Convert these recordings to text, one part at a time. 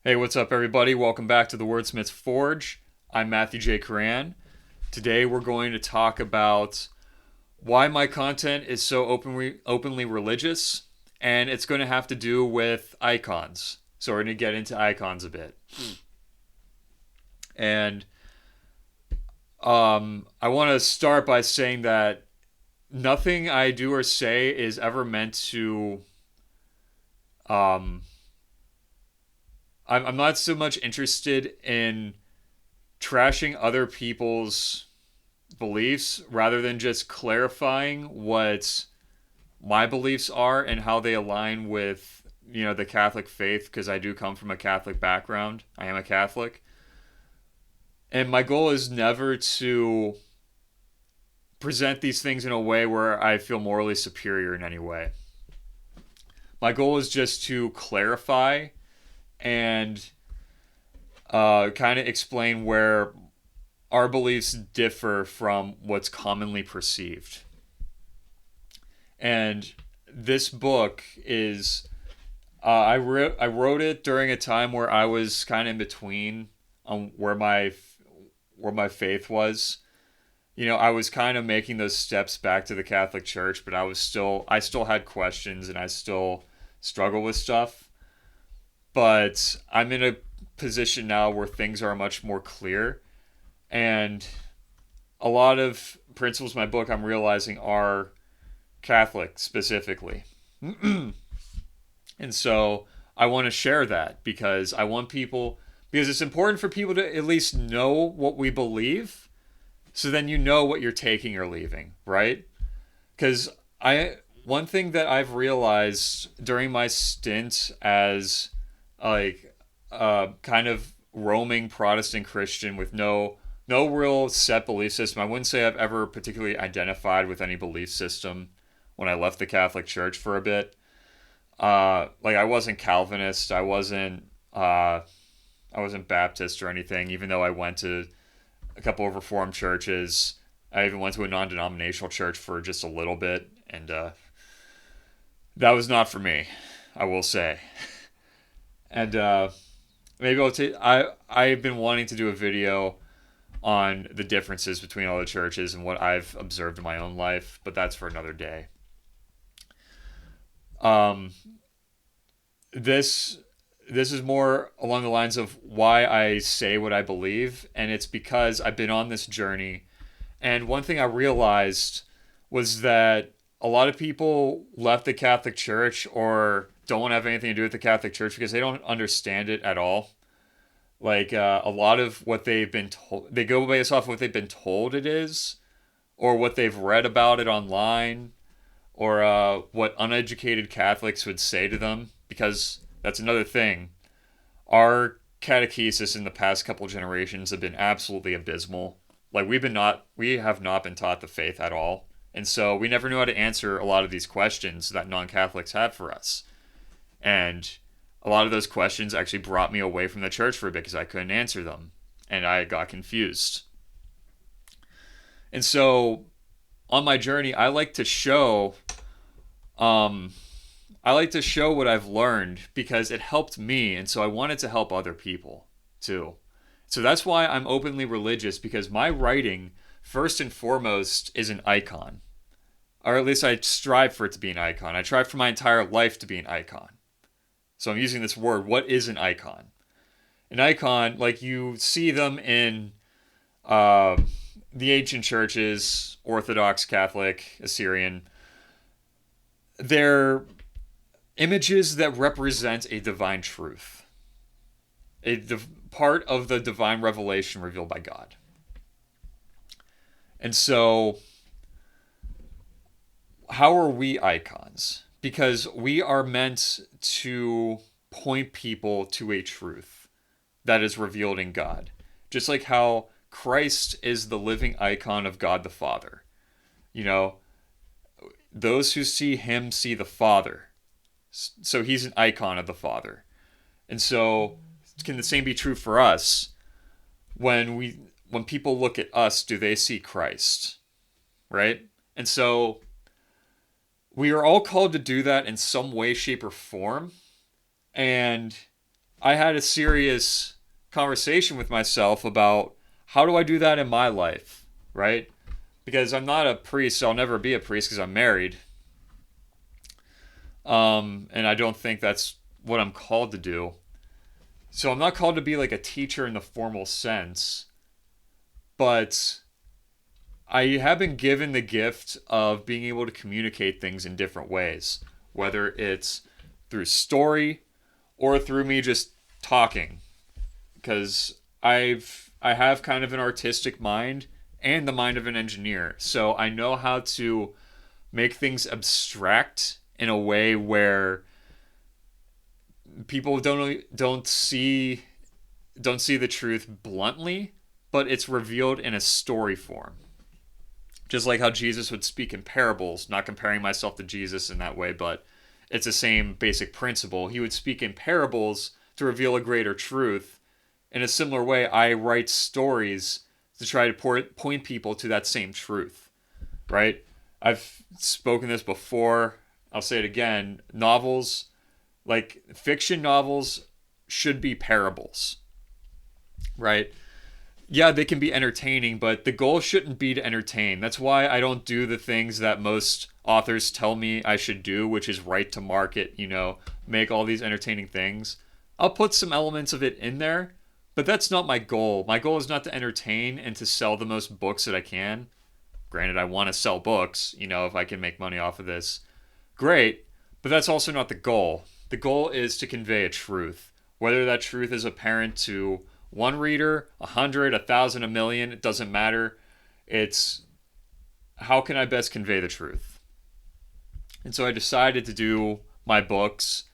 Hey, what's up, everybody? Welcome back to the Wordsmith's Forge. I'm Matthew J. Coran. Today, we're going to talk about why my content is so openly religious, and it's going to have to do with icons. So, we're going to get into icons a bit. And I want to start by saying that nothing I do or say is ever meant to. Um, I'm not so much interested in trashing other people's beliefs rather than just clarifying what my beliefs are and how they align with the Catholic faith, because I do come from a Catholic background. I am a Catholic. And my goal is never to present these things in a way where I feel morally superior in any way. My goal is just to clarify and kind of explain where our beliefs differ from what's commonly perceived. And this book is I wrote it during a time where I was kind of in between on where my faith was. I was kind of making those steps back to the Catholic Church, but I still had questions and I still struggle with stuff. But I'm in a position now where things are much more clear, and a lot of principles in my book I'm realizing are Catholic specifically. And so I want to share that because it's important for people to at least know what we believe, so then you know what you're taking or leaving, right? Because I one thing that I've realized during my stint as like kind of roaming Protestant Christian with no real set belief system. I wouldn't say I've ever particularly identified with any belief system when I left the Catholic Church for a bit. Like I wasn't Calvinist, I wasn't Baptist or anything, even though I went to a couple of Reformed churches. I even went to a non-denominational church for just a little bit, and that was not for me, I will say. And maybe I've been wanting to do a video on the differences between all the churches and what I've observed in my own life, but that's for another day. Um, this this is more along the lines of why I say what I believe, and it's because I've been on this journey. And one thing I realized was that a lot of people left the Catholic Church or don't want to have anything to do with the Catholic Church because they don't understand it at all. Like a lot of what they've been told, they go based off of what they've been told it is, or what they've read about it online, or what uneducated Catholics would say to them. Because that's another thing. Our catechesis in the past couple generations have been absolutely abysmal. Like we have not been taught the faith at all, and so we never knew how to answer a lot of these questions that non-Catholics have for us. And a lot of those questions actually brought me away from the church for a bit because I couldn't answer them, and I got confused. And so on my journey, um, I like to show what I've learned because it helped me, and so I wanted to help other people too. So that's why I'm openly religious, because my writing, first and foremost, is an icon. Or at least I strive for it to be an icon. I try for my entire life to be an icon. So I'm using this word. What is an icon? An icon, like you see them in uh, the ancient churches, Orthodox, Catholic, Assyrian, they're images that represent a divine truth, part of the divine revelation revealed by God. And so, how are we icons? Because we are meant to point people to a truth that is revealed in God. Just like how Christ is the living icon of God the Father. You know, those who see him see the Father. So he's an icon of the Father. And so can the same be true for us? When people look at us, do they see Christ? Right? And so we are all called to do that in some way, shape, or form. And I had a serious conversation with myself about how do I do that in my life, right? Because I'm not a priest, so I'll never be a priest because I'm married. And I don't think that's what I'm called to do. So I'm not called to be like a teacher in the formal sense, but I have been given the gift of being able to communicate things in different ways, whether it's through story or through me just talking. Because I have kind of an artistic mind and the mind of an engineer, so I know how to make things abstract in a way where people don't see the truth bluntly, but it's revealed in a story form. Just like how Jesus would speak in parables, not comparing myself to Jesus in that way, but it's the same basic principle. He would speak in parables to reveal a greater truth. In a similar way, I write stories to try to point people to that same truth, right? I've spoken this before. I'll say it again. Novels, like fiction novels, should be parables, right? Yeah, they can be entertaining, but the goal shouldn't be to entertain. That's why I don't do the things that most authors tell me I should do, which is write to market, make all these entertaining things. I'll put some elements of it in there, but that's not my goal. My goal is not to entertain and to sell the most books that I can. Granted, I want to sell books, if I can make money off of this, great, but that's also not the goal. The goal is to convey a truth. Whether that truth is apparent to one reader, 100, 1,000, a million, it doesn't matter. It's how can I best convey the truth? And so I decided to do my books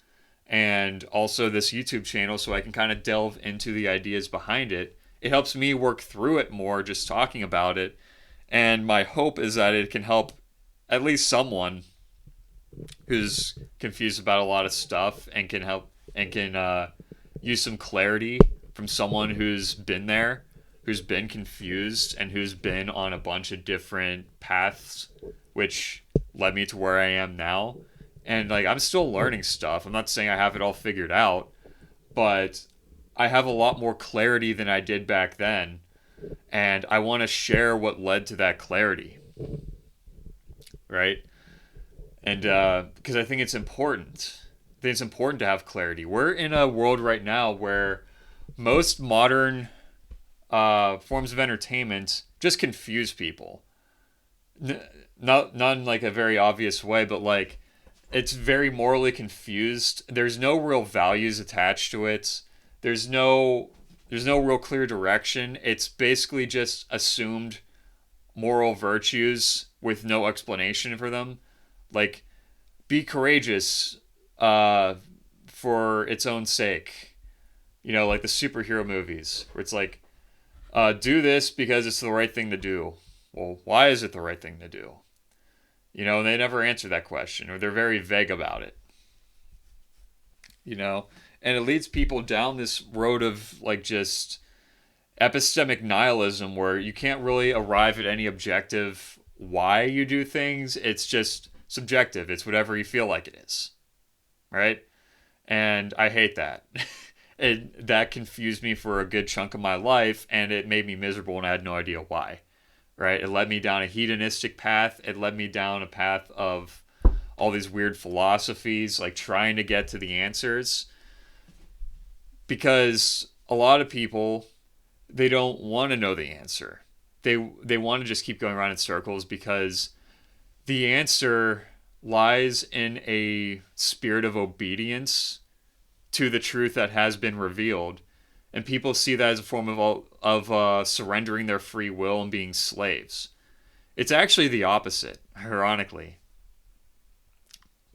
and also this YouTube channel so I can kind of delve into the ideas behind it. It helps me work through it more just talking about it. And my hope is that it can help at least someone who's confused about a lot of stuff and can help and can use some clarity from someone who's been there, who's been confused, and who's been on a bunch of different paths, which led me to where I am now. And like I'm still learning stuff. I'm not saying I have it all figured out, but I have a lot more clarity than I did back then. And I want to share what led to that clarity, right? And because I think it's important. I think it's important to have clarity. We're in a world right now where most modern forms of entertainment just confuse people. Not in like a very obvious way, but like it's very morally confused. There's no real values attached to it. There's no real clear direction. It's basically just assumed moral virtues with no explanation for them. Like be courageous for its own sake. Like the superhero movies where it's like, do this because it's the right thing to do. Well, why is it the right thing to do? They never answer that question or they're very vague about it. And it leads people down this road of like just epistemic nihilism where you can't really arrive at any objective why you do things. It's just subjective. It's whatever you feel like it is. Right? And I hate that. That confused me for a good chunk of my life and it made me miserable and I had no idea why. Right? It led me down a hedonistic path. It led me down a path of all these weird philosophies, like trying to get to the answers. Because a lot of people, they don't want to know the answer. They want to just keep going around in circles because the answer lies in a spirit of obedience to the truth that has been revealed, and people see that as a form of surrendering their free will and being slaves. It's actually the opposite, ironically.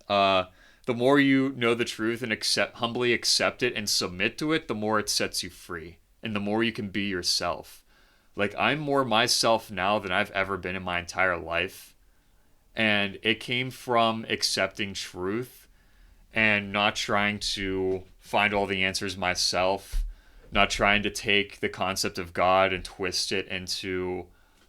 The more you know the truth and humbly accept it and submit to it, the more it sets you free, and the more you can be yourself. Like I'm more myself now than I've ever been in my entire life, and it came from accepting truth and not trying to find all the answers myself, not trying to take the concept of God and twist it into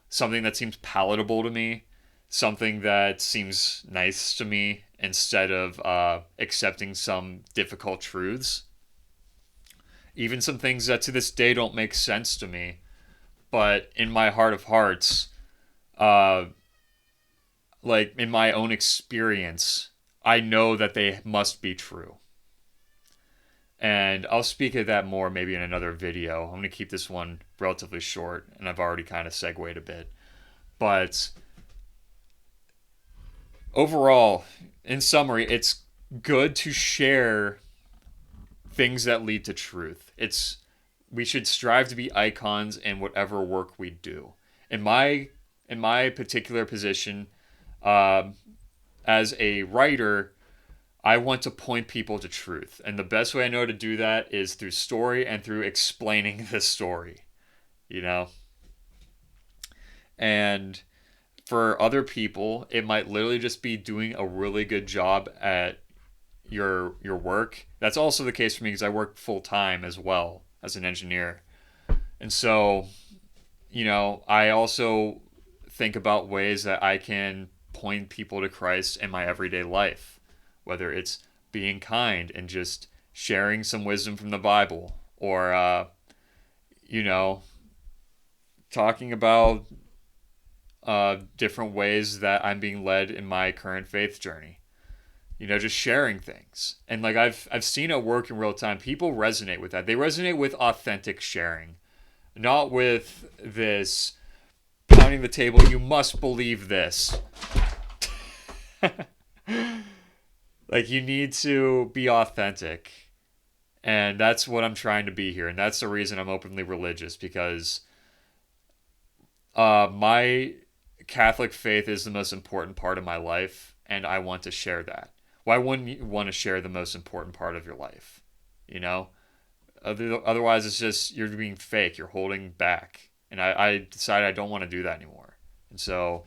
something that seems palatable to me, something that seems nice to me, instead of accepting some difficult truths. even some things that to this day don't make sense to me. But in my heart of hearts, uh, like in my own experience, I know that they must be true. And I'll speak of that more maybe in another video. I'm going to keep this one relatively short, and I've already kind of segued a bit. But overall, in summary, it's good to share things that lead to truth. We should strive to be icons in whatever work we do. In my particular position, um, as a writer, I want to point people to truth. And the best way I know to do that is through story and through explaining the story, you know? And for other people, it might literally just be doing a really good job at your work. That's also the case for me because I work full time as well as an engineer. And so, I also think about ways that I can point people to Christ in my everyday life, whether it's being kind and just sharing some wisdom from the Bible, or you know, talking about different ways that I'm being led in my current faith journey. Just sharing things. And like I've seen it work in real time. People resonate with that. They resonate with authentic sharing, not with this pounding the table. You must believe this. Like, you need to be authentic. And that's what I'm trying to be here. And that's the reason I'm openly religious, because my Catholic faith is the most important part of my life, and I want to share that. Why wouldn't you want to share the most important part of your life? You know? Otherwise, it's just you're being fake. You're holding back. And I decided I don't want to do that anymore. And so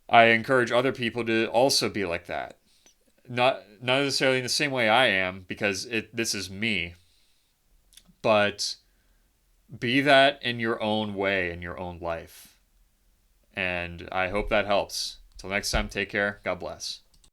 I encourage other people to also be like that. Not necessarily in the same way I am, because this is me, but be that in your own way, in your own life. And I hope that helps. Till next time, take care. God bless.